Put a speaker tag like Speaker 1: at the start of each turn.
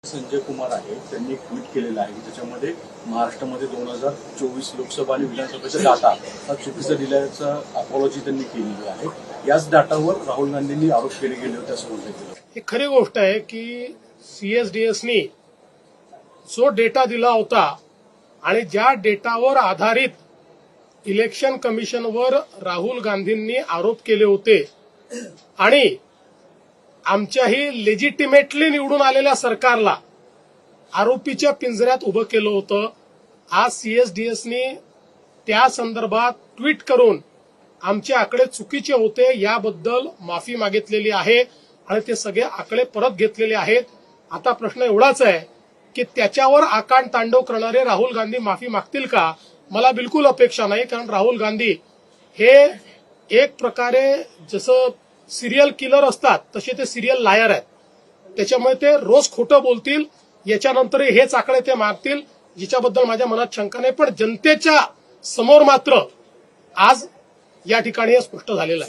Speaker 1: संजय कुमार आहे त्यांनी एक ट्विट केलेलं आहे की त्याच्यामध्ये महाराष्ट्रामध्ये 2024 लोकसभा आणि विधानसभेचा डाटा हा चुकीचा दिल्याचा अपॉलॉजी त्यांनी केलेली आहे। याच डाटावर राहुल गांधींनी आरोप केले गेले होते असं म्हटलं गेलं।
Speaker 2: ही खरी गोष्ट आहे की सीएसडीएसनी जो डेटा दिला होता आणि ज्या डेटावर आधारित इलेक्शन कमिशनवर राहुल गांधींनी आरोप केले होते आणि आमच्याही लेजिटिमेटली निवडून आलेल्या सरकारला आरोपीच्या पिंजऱ्यात उभं केलं होतं। आज सीएसडीएसनी त्या संदर्भात ट्विट करून आमचे आकडे चुकीचे होते याबद्दल माफी मागितलेली आहे आणि ते सगळे आकडे परत घेतलेले आहेत। आता प्रश्न एवढाच आहे की त्याच्यावर आकांड तांडव करणारे राहुल गांधी माफी मागतील का? मला बिलकुल अपेक्षा नाही, कारण राहुल गांधी हे एक प्रकारे जसं सिरियल किलर असतात तसे ते सिरियल लायर आहेत। त्याच्यामुळे ते रोज खोटं बोलतील, याच्यानंतर हेच आकडे ते मागतील, जिच्याबद्दल माझ्या मनात शंका नाही। पण जनतेच्या समोर मात्र आज या ठिकाणी हे स्पष्ट झालेलं आहे।